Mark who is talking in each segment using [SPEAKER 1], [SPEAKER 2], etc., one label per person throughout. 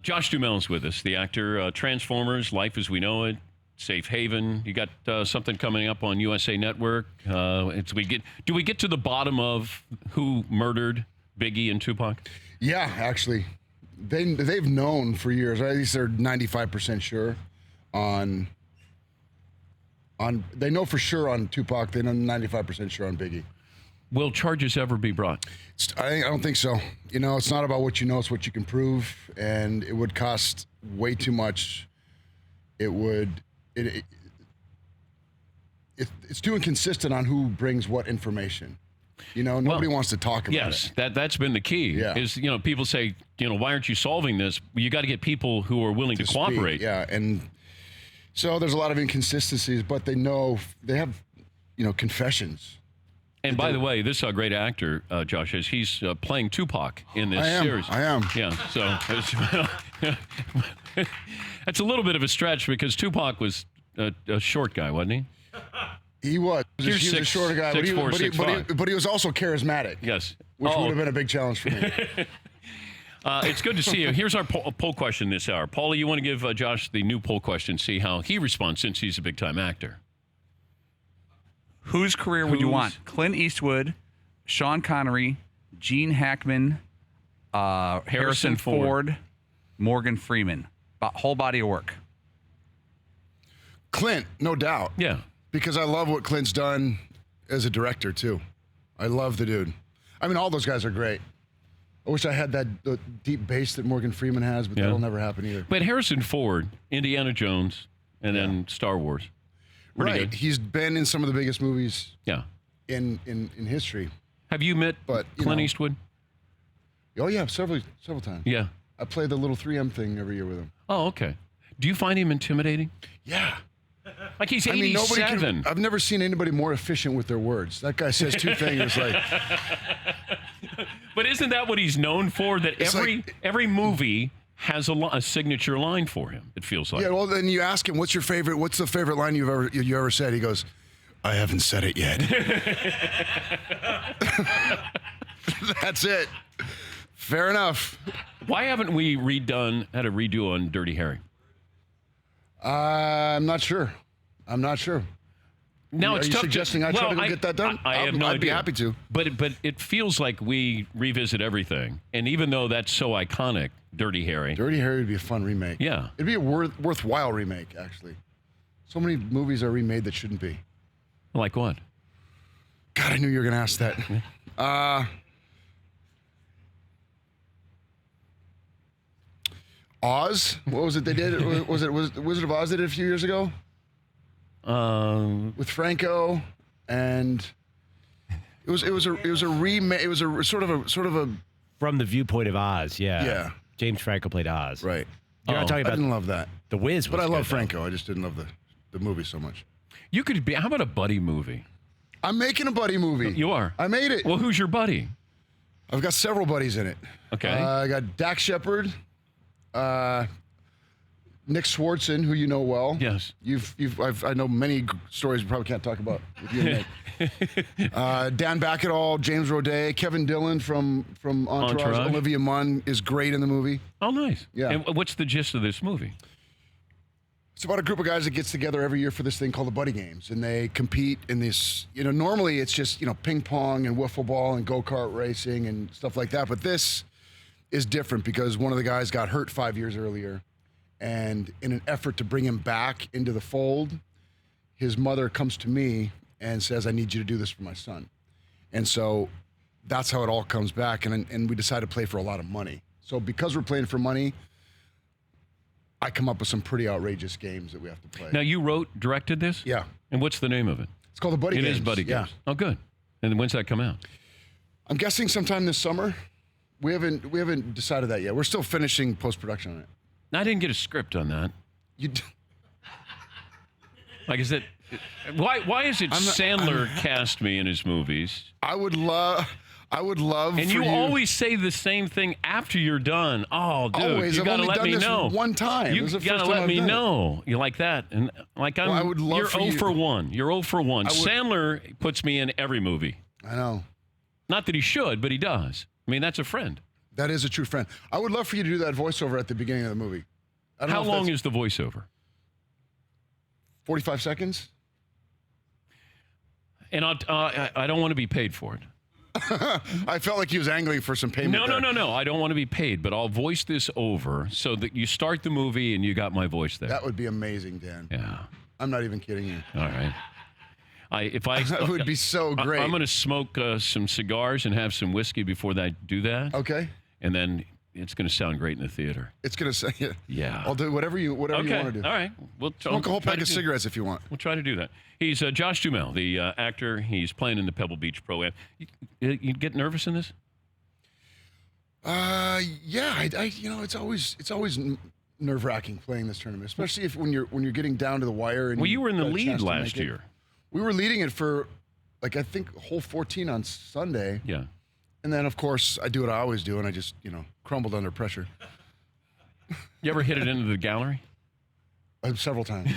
[SPEAKER 1] Josh Duhamel's with us, the actor. Transformers, Life as We Know It, Safe Haven. You got something coming up on USA Network. Do we get to the bottom of who murdered Biggie and Tupac?
[SPEAKER 2] Yeah, actually. They've known for years. Or at least they're 95% sure on. They know for sure on Tupac. They know 95% sure on Biggie.
[SPEAKER 1] Will charges ever be brought?
[SPEAKER 2] I don't think so. You know, it's not about what you know; it's what you can prove, and it would cost way too much. It's too inconsistent on who brings what information. You know, nobody wants to talk about it.
[SPEAKER 1] Yes, that's been the key.
[SPEAKER 2] Yeah.
[SPEAKER 1] Is, people say, why aren't you solving this? You got to get people who are willing to cooperate.
[SPEAKER 2] Speak. Yeah, and so there's a lot of inconsistencies, but they have, confessions.
[SPEAKER 1] And by the way, this is a great actor, Josh is. He's playing Tupac in this series.
[SPEAKER 2] I am.
[SPEAKER 1] Yeah, so that's a little bit of a stretch because Tupac was a short guy, wasn't he?
[SPEAKER 2] He was. He was a shorter guy, but he was also charismatic.
[SPEAKER 1] Yes.
[SPEAKER 2] Which would have been a big challenge for me.
[SPEAKER 1] It's good to see you. Here's our poll question this hour. Paulie, you want to give Josh the new poll question, see how he responds since he's a big-time actor.
[SPEAKER 3] Whose career would you want? Clint Eastwood, Sean Connery, Gene Hackman, Harrison Ford, Morgan Freeman. Whole body of work.
[SPEAKER 2] Clint, no doubt.
[SPEAKER 1] Yeah.
[SPEAKER 2] Because I love what Clint's done as a director, too. I love the dude. I mean, all those guys are great. I wish I had the deep bass that Morgan Freeman has, but that'll never happen either.
[SPEAKER 1] But Harrison Ford, Indiana Jones, and then Star Wars. Pretty
[SPEAKER 2] right.
[SPEAKER 1] good.
[SPEAKER 2] He's been in some of the biggest movies in history.
[SPEAKER 1] Have you met Clint Eastwood?
[SPEAKER 2] Oh, yeah, several times.
[SPEAKER 1] Yeah.
[SPEAKER 2] I play the little 3M thing every year with him.
[SPEAKER 1] Oh, okay. Do you find him intimidating?
[SPEAKER 2] Yeah.
[SPEAKER 1] Like he's 87.
[SPEAKER 2] I've never seen anybody more efficient with their words. That guy says two things like.
[SPEAKER 1] But isn't that what he's known for? That every movie has a signature line for him. It feels like.
[SPEAKER 2] Yeah. Well, then you ask him, "What's the favorite line you ever said?" He goes, "I haven't said it yet." That's it. Fair enough.
[SPEAKER 1] Why haven't we had a redo on Dirty Harry?
[SPEAKER 2] I'm not sure.
[SPEAKER 1] Now it's tough.
[SPEAKER 2] Suggesting I try to go get that done? I'd be happy to.
[SPEAKER 1] But it feels like we revisit everything, and even though that's so iconic, Dirty Harry
[SPEAKER 2] would be a fun remake.
[SPEAKER 1] Yeah,
[SPEAKER 2] it'd be a worthwhile remake. Actually, so many movies are remade that shouldn't be.
[SPEAKER 1] Like what?
[SPEAKER 2] God, I knew you were going to ask that. Oz? What was it they did? Was it Wizard of Oz did it a few years ago? With Franco, and it was a remake. It was a sort of a
[SPEAKER 4] from the viewpoint of Oz. Yeah.
[SPEAKER 2] Yeah.
[SPEAKER 4] James Franco played Oz.
[SPEAKER 2] Right.
[SPEAKER 4] You're not talking about.
[SPEAKER 2] I didn't love that.
[SPEAKER 4] The Wiz,
[SPEAKER 2] but I love Franco. I just didn't love the movie so much.
[SPEAKER 1] You could be. How about a buddy movie?
[SPEAKER 2] I'm making a buddy movie.
[SPEAKER 1] You are.
[SPEAKER 2] I made it.
[SPEAKER 1] Well, who's your buddy?
[SPEAKER 2] I've got several buddies in it.
[SPEAKER 1] Okay.
[SPEAKER 2] I got Dak Shepard. Nick Swartzen, who you know well.
[SPEAKER 1] Yes.
[SPEAKER 2] I know many stories you probably can't talk about with you and Nick. Dan Backetall, James Roday, Kevin Dillon from Entourage. Olivia Munn is great in the movie.
[SPEAKER 1] Oh, nice.
[SPEAKER 2] Yeah.
[SPEAKER 1] And what's the gist of this movie?
[SPEAKER 2] It's about a group of guys that gets together every year for this thing called the Buddy Games, and they compete in this. Normally it's just ping pong and wiffle ball and go-kart racing and stuff like that, but this is different because one of the guys got hurt 5 years earlier, and in an effort to bring him back into the fold, his mother comes to me and says, "I need you to do this for my son." And so that's how it all comes back, and we decided to play for a lot of money. So because we're playing for money, I come up with some pretty outrageous games that we have to play.
[SPEAKER 1] Now, you directed this?
[SPEAKER 2] Yeah.
[SPEAKER 1] And what's the name of it?
[SPEAKER 2] It's called the Buddy Games.
[SPEAKER 1] It is Buddy Games.
[SPEAKER 2] Yeah.
[SPEAKER 1] Oh, good. And when's that come out?
[SPEAKER 2] I'm guessing sometime this summer. We haven't decided that yet. We're still finishing post-production on it.
[SPEAKER 1] I didn't get a script on that. Like, is it? Why is it Sandler cast me in his movies?
[SPEAKER 2] I would love.
[SPEAKER 1] And you always say the same thing after you're done. Oh, dude,
[SPEAKER 2] always.
[SPEAKER 1] you gotta let me know.
[SPEAKER 2] One time.
[SPEAKER 1] You gotta let me know. You like that? And like
[SPEAKER 2] I would love
[SPEAKER 1] you're
[SPEAKER 2] for
[SPEAKER 1] 0
[SPEAKER 2] you.
[SPEAKER 1] for 1. You're 0 for 1. Sandler puts me in every movie.
[SPEAKER 2] I know.
[SPEAKER 1] Not that he should, but he does. I mean, that's a friend.
[SPEAKER 2] That is a true friend. I would love for you to do that voiceover at the beginning of the movie. I don't
[SPEAKER 1] How
[SPEAKER 2] know if
[SPEAKER 1] long
[SPEAKER 2] that's
[SPEAKER 1] is the voiceover?
[SPEAKER 2] 45 seconds?
[SPEAKER 1] And I don't want to be paid for it.
[SPEAKER 2] I felt like he was angling for some payment.
[SPEAKER 1] No. I don't want to be paid, but I'll voice this over so that you start the movie and you got my voice there.
[SPEAKER 2] That would be amazing, Dan.
[SPEAKER 1] Yeah.
[SPEAKER 2] I'm not even kidding you.
[SPEAKER 1] All right.
[SPEAKER 2] That would be so great.
[SPEAKER 1] I'm going to smoke some cigars and have some whiskey before I do that.
[SPEAKER 2] Okay.
[SPEAKER 1] And then it's going to sound great in the theater.
[SPEAKER 2] It's going to say it.
[SPEAKER 1] Yeah.
[SPEAKER 2] I'll do whatever you want to do.
[SPEAKER 1] All right.
[SPEAKER 2] Smoke a whole pack of cigarettes if you want.
[SPEAKER 1] We'll try to do that. He's Josh Duhamel, the actor. He's playing in the Pebble Beach Pro-Am. You get nervous in this?
[SPEAKER 2] Yeah. It's always nerve-wracking playing this tournament, especially when you're getting down to the wire. And
[SPEAKER 1] Well, you were in the
[SPEAKER 2] got a
[SPEAKER 1] lead
[SPEAKER 2] chance to
[SPEAKER 1] last
[SPEAKER 2] make it.
[SPEAKER 1] year.
[SPEAKER 2] We were leading it for, I think, hole 14 on Sunday.
[SPEAKER 1] Yeah.
[SPEAKER 2] And then, of course, I do what I always do, and I just, crumbled under pressure.
[SPEAKER 1] You ever hit it into the gallery?
[SPEAKER 2] Several times.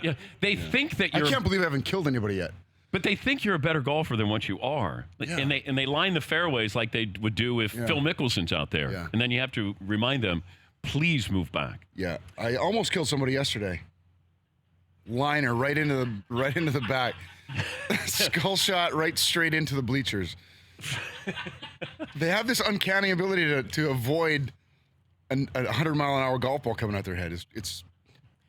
[SPEAKER 1] Yeah. They think that
[SPEAKER 2] I
[SPEAKER 1] you're.
[SPEAKER 2] can't believe I haven't killed anybody yet.
[SPEAKER 1] But they think you're a better golfer than what you are.
[SPEAKER 2] Yeah.
[SPEAKER 1] And they line the fairways like they would do if Phil Mickelson's out there.
[SPEAKER 2] Yeah.
[SPEAKER 1] And then you have to remind them, please move back.
[SPEAKER 2] Yeah, I almost killed somebody yesterday. Liner right into the back, skull shot right straight into the bleachers. They have this uncanny ability to avoid a 100-mile-an-hour golf ball coming at their head. It's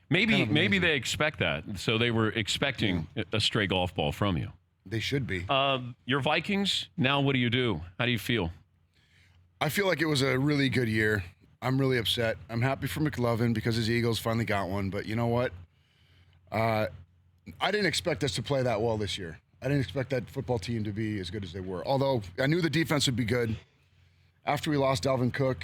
[SPEAKER 1] Maybe they expect that. So they were expecting a stray golf ball from you.
[SPEAKER 2] They should be.
[SPEAKER 1] Your Vikings, now what do you do? How do you feel?
[SPEAKER 2] I feel like it was a really good year. I'm really upset. I'm happy for McLovin because his Eagles finally got one. But you know what? I didn't expect us to play that well this year. I didn't expect that football team to be as good as they were. Although I knew the defense would be good. After we lost Dalvin Cook,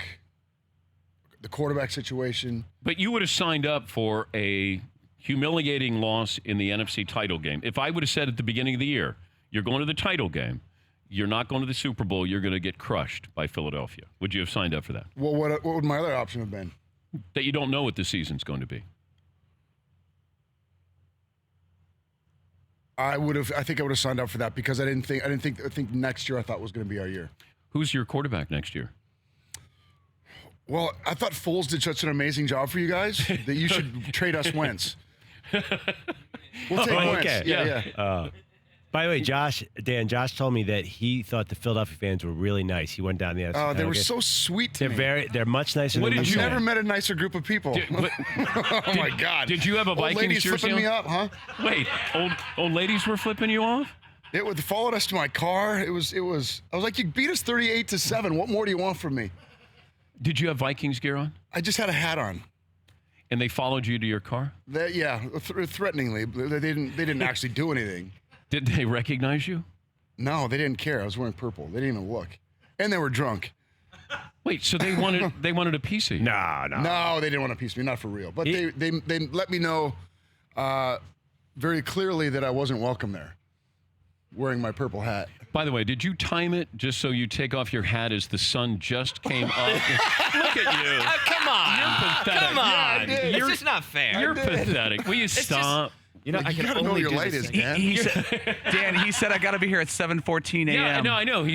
[SPEAKER 2] the quarterback situation.
[SPEAKER 1] But you would have signed up for a humiliating loss in the NFC title game. If I would have said at the beginning of the year, you're going to the title game, you're not going to the Super Bowl, you're going to get crushed by Philadelphia, would you have signed up for that?
[SPEAKER 2] Well, what would my other option have been?
[SPEAKER 1] That you don't know what the season's going to be.
[SPEAKER 2] I think I would have signed up for that because I think next year I thought was going to be our year.
[SPEAKER 1] Who's your quarterback next year?
[SPEAKER 2] Well, I thought Foles did such an amazing job for you guys that you should trade us Wentz. We'll take Wentz.
[SPEAKER 4] Okay.
[SPEAKER 2] Yeah.
[SPEAKER 4] By the way, Josh told me that he thought the Philadelphia fans were really nice. He went down the
[SPEAKER 2] Oh, they were so sweet to me.
[SPEAKER 4] They're much nicer than
[SPEAKER 2] I've
[SPEAKER 4] you
[SPEAKER 2] never met a nicer group of people.
[SPEAKER 1] Oh
[SPEAKER 2] my God!
[SPEAKER 1] Did you have a
[SPEAKER 2] Old
[SPEAKER 1] Vikings
[SPEAKER 2] ladies
[SPEAKER 1] jersey
[SPEAKER 2] flipping
[SPEAKER 1] on?
[SPEAKER 2] me up, huh?
[SPEAKER 1] Wait, old ladies were flipping you off?
[SPEAKER 2] It would followed us to my car. It was. I was like, you beat us 38-7. What more do you want from me?
[SPEAKER 1] Did you have Vikings gear on?
[SPEAKER 2] I just had a hat on.
[SPEAKER 1] And they followed you to your car?
[SPEAKER 2] Threateningly. They didn't actually do anything.
[SPEAKER 1] Did they recognize you?
[SPEAKER 2] No, they didn't care. I was wearing purple. They didn't even look, and they were drunk.
[SPEAKER 1] Wait, so they wanted a piece of you?
[SPEAKER 2] No, they didn't want a piece of me, not for real. But they let me know very clearly that I wasn't welcome there, wearing my purple hat.
[SPEAKER 1] By the way, did you time it just so you take off your hat as the sun just came up? Look at you.
[SPEAKER 5] Come on.
[SPEAKER 1] You're pathetic.
[SPEAKER 5] Come on.
[SPEAKER 2] Yeah, I did.
[SPEAKER 5] It's just not fair.
[SPEAKER 1] You're pathetic. Will you stop?
[SPEAKER 4] You know, I
[SPEAKER 2] You
[SPEAKER 4] can
[SPEAKER 2] gotta know
[SPEAKER 4] only
[SPEAKER 2] your
[SPEAKER 4] do
[SPEAKER 2] light
[SPEAKER 4] this
[SPEAKER 2] is,
[SPEAKER 4] thing.
[SPEAKER 2] Dan.
[SPEAKER 3] He said, Dan, he said I got to be here at 7:14 a.m.
[SPEAKER 1] Yeah, no, I know.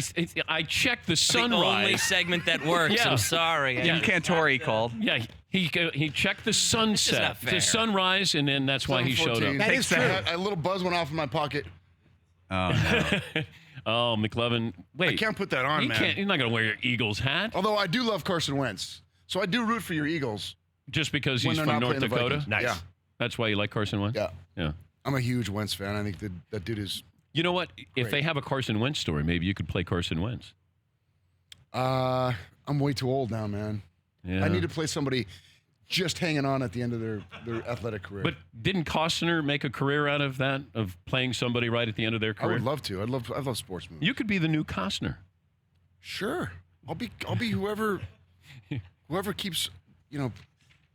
[SPEAKER 1] I checked the
[SPEAKER 5] the only
[SPEAKER 1] sunrise.
[SPEAKER 5] segment that works.
[SPEAKER 1] Yeah.
[SPEAKER 5] I'm sorry.
[SPEAKER 3] Jim Cantori called.
[SPEAKER 1] Yeah, he checked the sunset,
[SPEAKER 5] not fair.
[SPEAKER 1] the sunrise, and then that's why he showed up.
[SPEAKER 2] 7:14.
[SPEAKER 4] That is true.
[SPEAKER 2] A little buzz went off in my pocket.
[SPEAKER 3] Oh, no.
[SPEAKER 1] Oh, McLovin. Wait.
[SPEAKER 2] I can't put that on, man.
[SPEAKER 1] You're not going to wear your Eagles hat
[SPEAKER 2] Although I do love Carson Wentz, so I do root for your Eagles.
[SPEAKER 1] just because
[SPEAKER 2] when
[SPEAKER 1] he's
[SPEAKER 2] they're
[SPEAKER 1] from
[SPEAKER 2] not
[SPEAKER 1] North
[SPEAKER 2] playing the
[SPEAKER 1] Dakota.
[SPEAKER 2] Vikings.
[SPEAKER 4] Nice.
[SPEAKER 2] Yeah,
[SPEAKER 1] That's why you like Carson Wentz?
[SPEAKER 2] yeah.
[SPEAKER 1] Yeah.
[SPEAKER 2] I'm a huge Wentz fan. I think that dude is.
[SPEAKER 1] You know what? If
[SPEAKER 2] Great.
[SPEAKER 1] they have a Carson Wentz story, maybe you could play Carson Wentz.
[SPEAKER 2] I'm way too old now, man.
[SPEAKER 1] Yeah.
[SPEAKER 2] I need to play somebody just hanging on at the end of their athletic career.
[SPEAKER 1] But didn't Costner make a career out of that, of playing somebody right at the end of their
[SPEAKER 2] I
[SPEAKER 1] career?
[SPEAKER 2] would love to. I love sports movies.
[SPEAKER 1] You could be the new Costner.
[SPEAKER 2] Sure. I'll be whoever keeps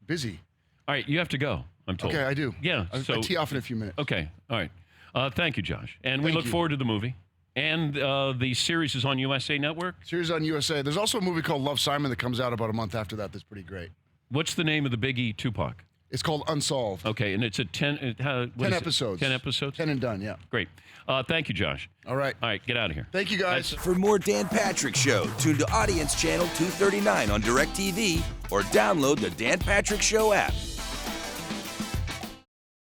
[SPEAKER 2] busy.
[SPEAKER 1] All right, you have to go, I'm told.
[SPEAKER 2] Okay, I do.
[SPEAKER 1] Yeah,
[SPEAKER 2] I
[SPEAKER 1] so
[SPEAKER 2] tee off in a few minutes.
[SPEAKER 1] okay, all right. Thank you, Josh. And we
[SPEAKER 2] Thank
[SPEAKER 1] look
[SPEAKER 2] you.
[SPEAKER 1] forward to the movie. And the series is on USA Network.
[SPEAKER 2] Series on USA. There's also a movie called Love, Simon that comes out about a month after that. That's pretty great.
[SPEAKER 1] What's the name of the Biggie Tupac?
[SPEAKER 2] It's called Unsolved.
[SPEAKER 1] Okay, and it's a 10.
[SPEAKER 2] 10 episodes.
[SPEAKER 1] 10 episodes.
[SPEAKER 2] 10 and done. Yeah.
[SPEAKER 1] Great. Thank you, Josh.
[SPEAKER 2] All right.
[SPEAKER 1] All right, get out of here.
[SPEAKER 2] Thank you, guys.
[SPEAKER 5] For more Dan Patrick Show, tune to Audience Channel 239 on DirecTV or download the Dan Patrick Show app.